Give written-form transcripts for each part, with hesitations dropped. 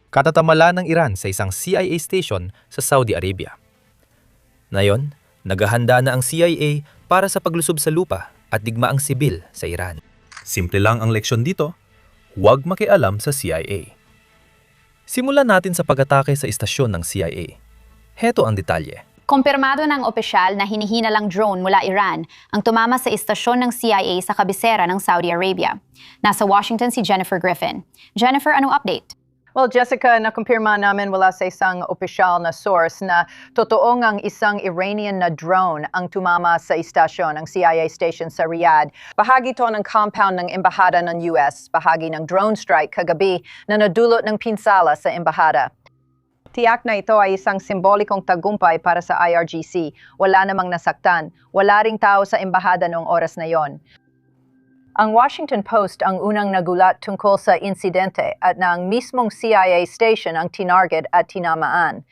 Katatamala ng Iran sa isang CIA station sa Saudi Arabia. Ngayon, naghahanda na ang CIA para sa paglusob sa lupa at digmaang sibil sa Iran. Simple lang ang leksyon dito, huwag makialam sa CIA. Simulan natin sa pag-atake sa istasyon ng CIA. Heto ang detalye. Kumpirmado ng opisyal na hinihinalang drone mula Iran ang tumama sa istasyon ng CIA sa kabisera ng Saudi Arabia. Nasa Washington si Jennifer Griffin. Jennifer, anong update? Well, Jessica, nakumpirma namin mula sa isang opisyal na source na totoo ngang isang Iranian na drone ang tumama sa istasyon ng CIA station sa Riyadh. Bahagi to ng compound ng embahada ng US, bahagi ng drone strike kagabi na nadulot ng pinsala sa embahada. Tiyak na ito ay isang simbolikong tagumpay para sa IRGC. Wala namang nasaktan. Wala ring tao sa embahada noong oras na yon. Ang Washington Post ang unang nagulat tungkol sa insidente at na ang mismong CIA station ang tinarget at tinamaan.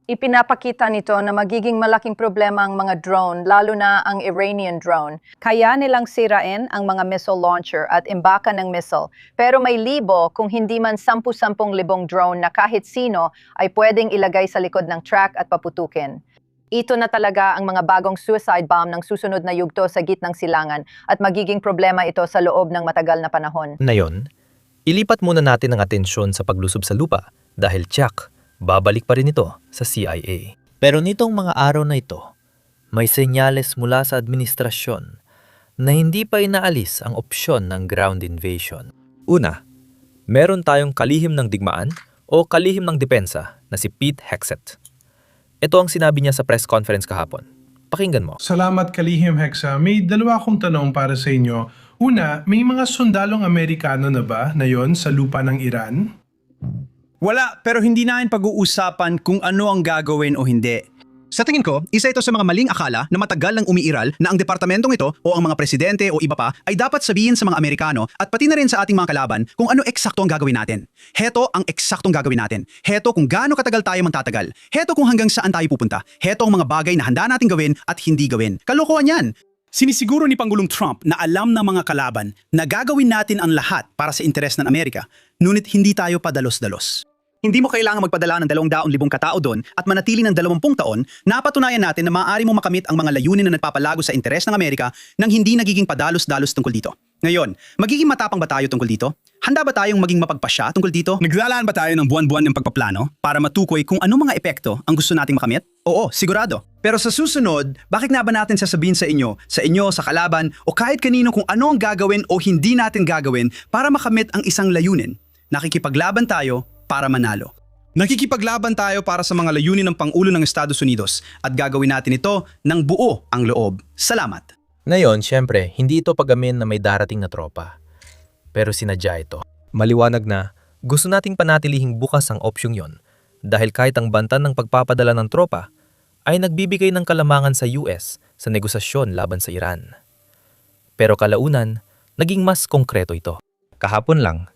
Ipinapakita nito na magiging malaking problema ang mga drone, lalo na ang Iranian drone. Kaya nilang sirain ang mga missile launcher at imbakan ng missile. Pero may libo kung hindi man 10,000 libong drone na kahit sino ay pwedeng ilagay sa likod ng track at paputukin. Ito na talaga ang mga bagong suicide bomb ng susunod na yugto sa gitnang silangan at magiging problema ito sa loob ng matagal na panahon. Ngayon, ilipat muna natin ang atensyon sa paglusob sa lupa dahil tiyak, babalik pa rin ito sa CIA. Pero nitong mga araw na ito, may senyales mula sa administrasyon na hindi pa inaalis ang opsyon ng ground invasion. Una, meron tayong kalihim ng digmaan o kalihim ng depensa na si Pete Hegseth. Ito ang sinabi niya sa press conference kahapon. Pakinggan mo. Salamat Kalihim Hexa. May dalawa akong tanong para sa inyo. Una, may mga sundalong Amerikano na ba na yon sa lupa ng Iran? Wala, pero hindi namin pag-uusapan kung ano ang gagawin o hindi. Sa tingin ko, isa ito sa mga maling akala na matagal nang umiiral na ang departamentong ito o ang mga presidente o iba pa ay dapat sabihin sa mga Amerikano at pati na rin sa ating mga kalaban kung ano eksakto ang gagawin natin. Heto ang eksaktong gagawin natin. Heto kung gaano katagal tayo magtatagal. Heto kung hanggang saan tayo pupunta. Heto ang mga bagay na handa natin gawin at hindi gawin. Kalokohan yan! Sinisiguro ni Pangulong Trump na alam ng mga kalaban na gagawin natin ang lahat para sa interes ng Amerika, ngunit hindi tayo padalos-dalos. Hindi mo kailangang magpadala ng 200,000 katao doon at manatili ng 20 taon, napatunayan natin na maaari mo makamit ang mga layunin na nagpapalago sa interes ng Amerika nang hindi nagiging padalos-dalos tungkol dito. Ngayon, magiging matapang ba tayo tungkol dito? Handa ba tayong maging mapagpasya tungkol dito? Naglalaan ba tayo ng buwan-buwan ng pagpaplano para matukoy kung ano mga epekto ang gusto nating makamit? Oo, sigurado. Pero sa susunod, bakit nga ba natin sasabihin sa inyo, sa kalaban, o kahit kanino kung ano ang gagawin o hindi natin gagawin para makamit ang isang layunin? Nakikipaglaban tayo para manalo. Nakikipaglaban tayo para sa mga layunin ng Pangulo ng Estados Unidos at gagawin natin ito ng buo ang loob. Salamat. Ngayon, syempre, hindi ito pagamin na may darating na tropa. Pero sinadya ito. Maliwanag na, gusto nating panatilihing bukas ang opsyong yon dahil kahit ang bantan ng pagpapadala ng tropa ay nagbibigay ng kalamangan sa US sa negosasyon laban sa Iran. Pero kalaunan, naging mas konkreto ito. Kahapon lang,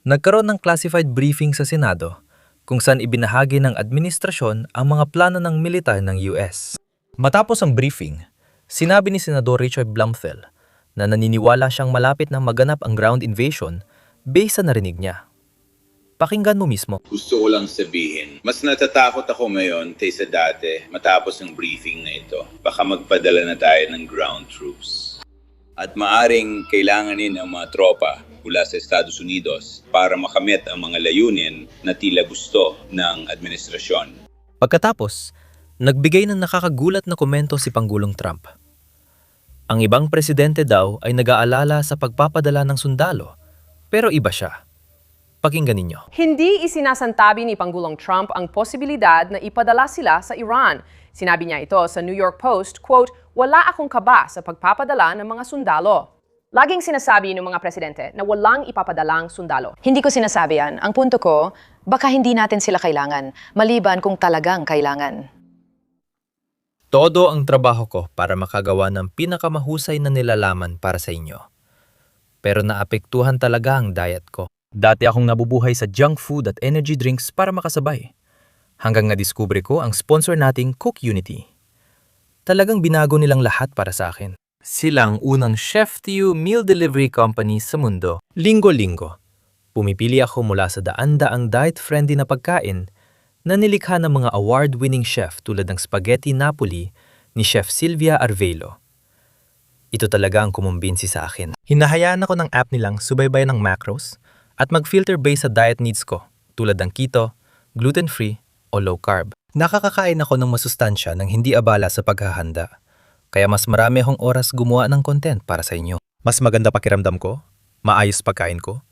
nagkaroon ng classified briefing sa Senado kung saan ibinahagi ng administrasyon ang mga plano ng militar ng US. Matapos ang briefing, sinabi ni Senador Richard Blumenthal na naniniwala siyang malapit na maganap ang ground invasion based sa narinig niya. Pakinggan mo mismo. Gusto ko lang sabihin, mas natatakot ako ngayon kaysa dati matapos ng briefing na ito. Baka magpadala na tayo ng ground troops. At maaring kailanganin ang mga tropa mula sa Estados Unidos para makamit ang mga layunin na tila gusto ng administrasyon. Pagkatapos, nagbigay ng nakakagulat na komento si Pangulong Trump. Ang ibang presidente daw ay nag-aalala sa pagpapadala ng sundalo, pero iba siya. Pakinggan ninyo. Hindi isinasantabi ni Pangulong Trump ang posibilidad na ipadala sila sa Iran. Sinabi niya ito sa New York Post, quote, "Wala akong kaba sa pagpapadala ng mga sundalo." Laging sinasabi ng mga presidente na walang ipapadalang sundalo. Hindi ko sinasabi yan. Ang punto ko, baka hindi natin sila kailangan, maliban kung talagang kailangan. Todo ang trabaho ko para makagawa ng pinakamahusay na nilalaman para sa inyo. Pero naapektuhan talaga ang diet ko. Dati akong nabubuhay sa junk food at energy drinks para makasabay. Hanggang nadiskubre ko ang sponsor nating Cook Unity. Talagang binago nilang lahat para sa akin. Silang unang chef-to-you meal delivery company sa mundo. Linggo-linggo, Pumipili ako mula sa daan-daang diet-friendly na pagkain na nilikha ng mga award-winning chef tulad ng Spaghetti Napoli ni Chef Silvia Arvelo. Ito talaga ang kumumbinsi sa akin. Hinahayaan ako ng app nilang subaybayan ng macros at mag-filter based sa diet needs ko tulad ng keto, gluten-free o low-carb. Nakakakain ako ng masustansya nang hindi abala sa paghahanda. Kaya mas marami akong oras gumawa ng content para sa inyo. Mas maganda pakiramdam ko, maayos pagkain ko,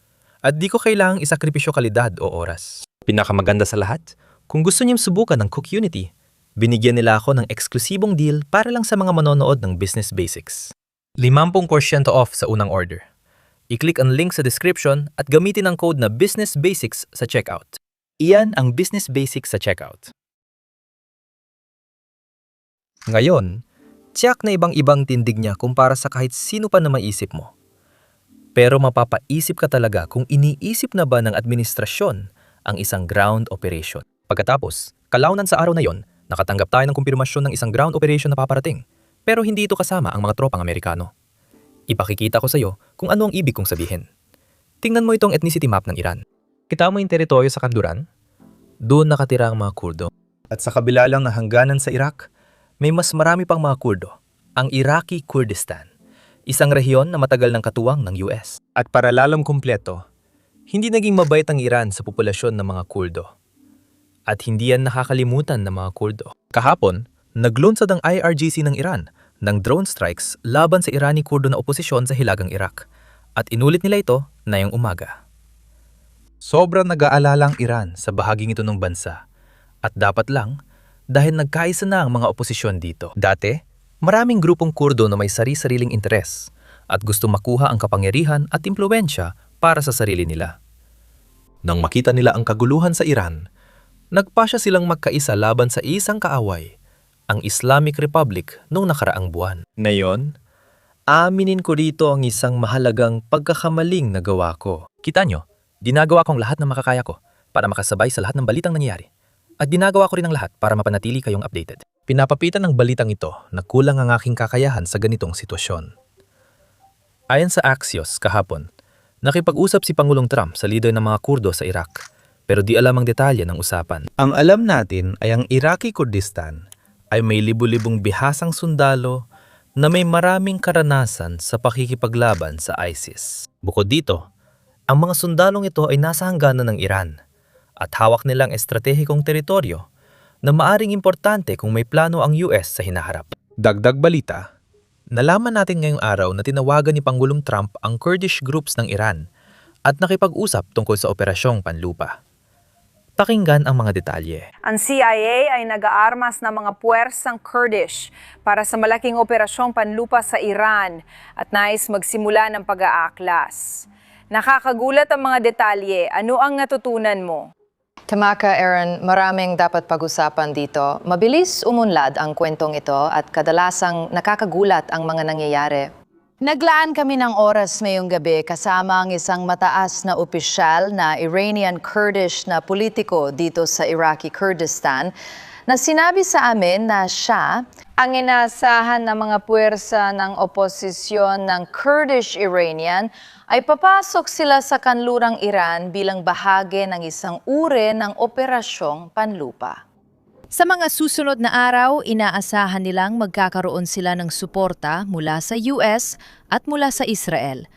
at di ko kailangang isakripisyo kalidad o oras. Pinakamaganda sa lahat, kung gusto niyong subukan ng Cookunity, binigyan nila ako ng eksklusibong deal para lang sa mga manonood ng Business Basics. 50% off sa unang order. I-click ang link sa description at gamitin ang code na Business Basics sa checkout. Iyan ang Business Basics sa checkout. Ngayon, tiyak na ibang-ibang tindig niya kumpara sa kahit sino pa na maisip mo. Pero mapapaisip ka talaga kung iniisip na ba ng administrasyon ang isang ground operation. Pagkatapos, kalaunan sa araw na yon, nakatanggap tayo ng kumpirmasyon ng isang ground operation na paparating. Pero hindi ito kasama ang mga tropang Amerikano. Ipakikita ko sa iyo kung ano ang ibig kong sabihin. Tingnan mo itong ethnicity map ng Iran. Kita mo yung teritoryo sa kanluran? Doon nakatira ang mga Kurdo. At sa kabila lang na hangganan sa Iraq, may mas marami pang mga Kurdo, ang Iraqi Kurdistan. Isang rehiyon na matagal ng katuwang ng US. At para lalong kumpleto, hindi naging mabait ang Iran sa populasyon ng mga Kurdo. At hindi yan nakakalimutan ng mga Kurdo. Kahapon, naglunsad ang IRGC ng Iran ng drone strikes laban sa Irani Kurdo na oposisyon sa hilagang Iraq. At inulit nila ito ngayong umaga. Sobrang nag-aalala ang Iran sa bahaging ito ng bansa. At dapat lang, dahil nagkaisa na ang mga oposisyon dito. Dati, maraming grupong Kurdo na may sari-sariling interes at gusto makuha ang kapangyarihan at impluwensya para sa sarili nila. Nang makita nila ang kaguluhan sa Iran, nagpasya silang magkaisa laban sa isang kaaway, ang Islamic Republic noong nakaraang buwan. Ngayon, aminin ko dito ang isang mahalagang pagkakamaling nagawa ko. Kita nyo, dinagawa kong lahat ng makakaya ko para makasabay sa lahat ng balitang nangyayari. At ginagawa ko rin ang lahat para mapanatili kayong updated. Pinapapitan ng balitang ito na kulang ang aking kakayahan sa ganitong sitwasyon. Ayon sa Axios kahapon, nakipag-usap si Pangulong Trump sa leader ng mga Kurdo sa Iraq, pero di alam ang detalye ng usapan. Ang alam natin ay ang Iraqi Kurdistan ay may libu-libong bihasang sundalo na may maraming karanasan sa pakikipaglaban sa ISIS. Bukod dito, ang mga sundalong ito ay nasa hangganan ng Iran at hawak nilang estratehikong teritoryo na maaring importante kung may plano ang US sa hinaharap. Dagdag balita, nalaman natin ngayong araw na tinawagan ni Pangulong Trump ang Kurdish groups ng Iran at nakipag-usap tungkol sa operasyong panlupa. Pakinggan ang mga detalye. Ang CIA ay nag-aarmas ng mga puwersang Kurdish para sa malaking operasyong panlupa sa Iran at nais magsimula ng pag-aaklas. Nakakagulat ang mga detalye. Ano ang natutunan mo? Tamaka, Aaron, maraming dapat pag-usapan dito. Mabilis umunlad ang kwentong ito at kadalasang nakakagulat ang mga nangyayari. Naglaan kami ng oras ngayong gabi kasama ang isang mataas na opisyal na Iranian Kurdish na politiko dito sa Iraqi Kurdistan na sinabi sa amin na siya ang inaasahan ng mga puwersa ng oposisyon ng Kurdish Iranian ay papasok sila sa kanlurang Iran bilang bahagi ng isang uri ng operasyong panlupa. Sa mga susunod na araw, inaasahan nilang magkakaroon sila ng suporta mula sa US at mula sa Israel,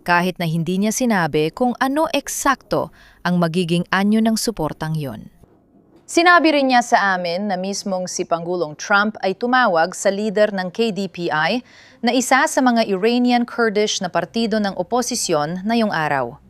kahit na hindi niya sinabi kung ano eksakto ang magiging anyo ng suportang yon. Sinabi rin niya sa amin na mismong si Pangulong Trump ay tumawag sa leader ng KDPI na isa sa mga Iranian Kurdish na partido ng oposisyon ngayong araw.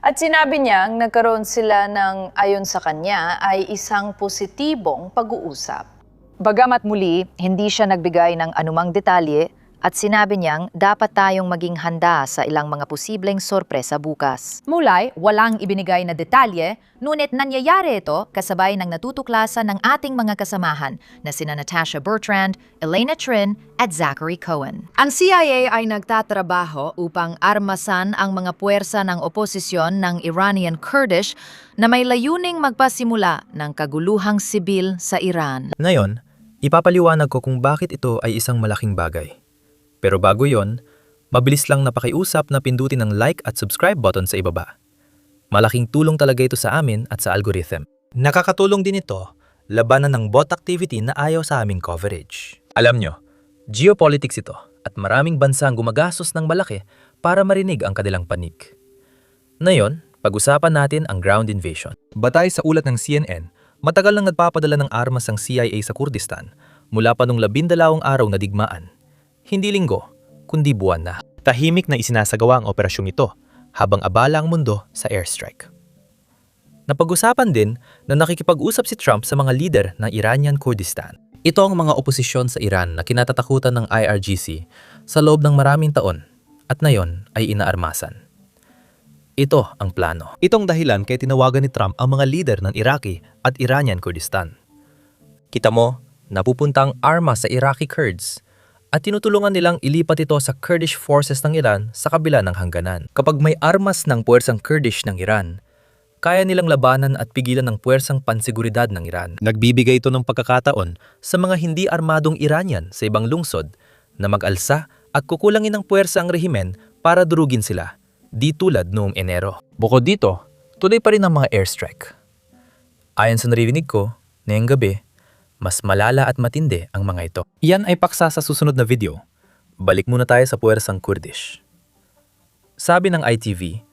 At sinabi niyang nagkaroon sila ng, ayon sa kanya, ay isang positibong pag-uusap. Bagamat muli, hindi siya nagbigay ng anumang detalye at sinabi niyang dapat tayong maging handa sa ilang mga posibleng sorpresa bukas. Mulay, walang ibinigay na detalye, ngunit nangyayari ito kasabay ng natutuklasan ng ating mga kasamahan na sina Natasha Bertrand, Elena Trin at Zachary Cohen. Ang CIA ay nagtatrabaho upang armasan ang mga puwersa ng oposisyon ng Iranian Kurdish na may layuning magpasimula ng kaguluhang sibil sa Iran. Ngayon, ipapaliwanag ko kung bakit ito ay isang malaking bagay. Pero bago yon, mabilis lang na pakiusap na pindutin ang like at subscribe button sa ibaba. Malaking tulong talaga ito sa amin at sa algorithm. Nakakatulong din ito labanan ng bot activity na ayaw sa aming coverage. Alam nyo, geopolitics ito at maraming bansa ang gumagastos ng malaki para marinig ang kanilang panig. Ngayon, pag-usapan natin ang ground invasion. Batay sa ulat ng CNN, matagal nang nagpapadala ng armas ang CIA sa Kurdistan mula pa nung 12 araw na digmaan. Hindi linggo, kundi buwan na. Tahimik na isinasagawa ang operasyong ito habang abala ang mundo sa airstrike. Napag-usapan din na nakikipag-usap si Trump sa mga lider ng Iranian Kurdistan. Ito ang mga oposisyon sa Iran na kinatatakutan ng IRGC sa loob ng maraming taon at ngayon ay inaarmasan. Ito ang plano. Itong dahilan kaya tinawagan ni Trump ang mga lider ng Iraqi at Iranian Kurdistan. Kita mo, napupunta ang armas sa Iraqi Kurds at tinutulungan nilang ilipat ito sa Kurdish forces ng Iran sa kabila ng hangganan. Kapag may armas ng puwersang Kurdish ng Iran, kaya nilang labanan at pigilan ng puwersang pansiguridad ng Iran. Nagbibigay ito ng pagkakataon sa mga hindi armadong Iranian sa ibang lungsod na mag-alsa at kukulangin ng puwersa ang rehimen para durugin sila, di tulad noong Enero. Bukod dito, tuloy pa rin ang mga airstrike. Ayon sa narinig ko, ngayong gabi, mas malala at matindi ang mga ito. Iyan ay paksa sa susunod na video. Balik muna tayo sa puwersang Kurdish. Sabi ng ITV,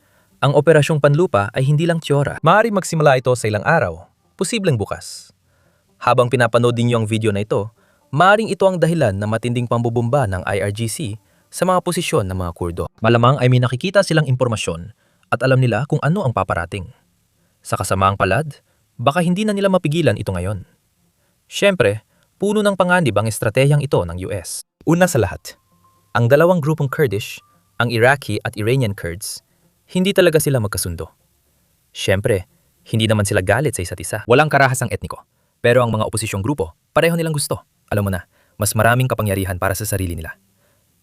ang operasyong panlupa ay hindi lang tiyora. Maaari magsimula ito sa ilang araw, posibleng bukas. Habang pinapanood ninyo ang video na ito, maaaring ito ang dahilan na matinding pambubumba ng IRGC sa mga posisyon ng mga Kurdo. Malamang ay may nakikita silang impormasyon at alam nila kung ano ang paparating. Sa kasamaang palad, baka hindi na nila mapigilan ito ngayon. Siyempre, puno ng panganib ang estratehiyang ito ng US. Una sa lahat, ang dalawang grupong Kurdish, ang Iraqi at Iranian Kurds, hindi talaga sila magkasundo. Siyempre, hindi naman sila galit sa isa't isa. Walang karahasang etniko. Pero ang mga oposisyong grupo, pareho nilang gusto. Alam mo na, mas maraming kapangyarihan para sa sarili nila.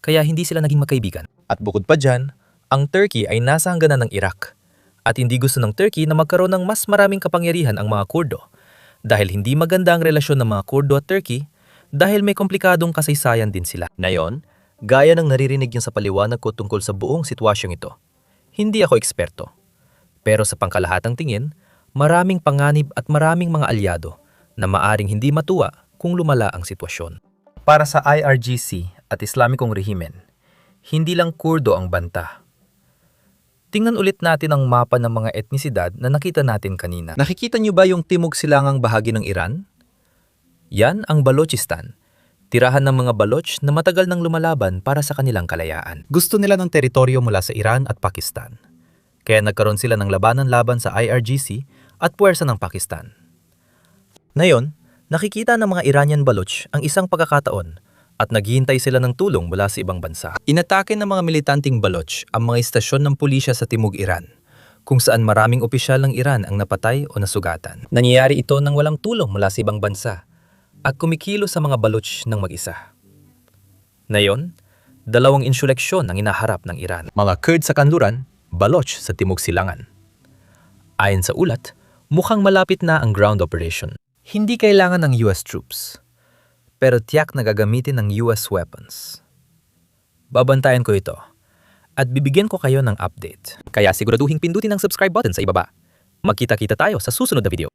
Kaya hindi sila naging magkaibigan. At bukod pa dyan, ang Turkey ay nasa hangganan ng Iraq. At hindi gusto ng Turkey na magkaroon ng mas maraming kapangyarihan ang mga Kurdo. Dahil hindi maganda ang relasyon ng mga Kurdo at Turkey, dahil may komplikadong kasaysayan din sila. Ngayon, gaya ng naririnig niyo sa paliwanag ko tungkol sa buong sitwasyong ito, hindi ako eksperto. Pero sa pangkalahatang tingin, maraming panganib at maraming mga alyado na maaring hindi matuwa kung lumala ang sitwasyon. Para sa IRGC at Islamikong rehimen, hindi lang Kurdo ang banta. Tingnan ulit natin ang mapa ng mga etnisidad na nakita natin kanina. Nakikita niyo ba yung timog silangang bahagi ng Iran? Yan ang Balochistan, tirahan ng mga Baloch na matagal nang lumalaban para sa kanilang kalayaan. Gusto nila ng teritoryo mula sa Iran at Pakistan. Kaya nagkaroon sila ng labanan-laban sa IRGC at puwersa ng Pakistan. Ngayon, nakikita ng mga Iranian Baloch ang isang pagkakataon at naghihintay sila ng tulong mula sa ibang bansa. Inatake ng mga militanting Baloch ang mga istasyon ng pulisya sa Timog Iran, kung saan maraming opisyal ng Iran ang napatay o nasugatan. Nangyayari ito nang walang tulong mula sa ibang bansa at kumikilo sa mga Baloch ng mag-isa. Ngayon, dalawang insuleksyon ang inaharap ng Iran. Mga Kurd sa kanluran, Baloch sa Timog Silangan. Ayon sa ulat, mukhang malapit na ang ground operation. Hindi kailangan ng US troops, pero tiyak na gagamitin ng US weapons. Babantayan ko ito at bibigyan ko kayo ng update. Kaya siguraduhin pindutin ang subscribe button sa ibaba. Magkita-kita tayo sa susunod na video.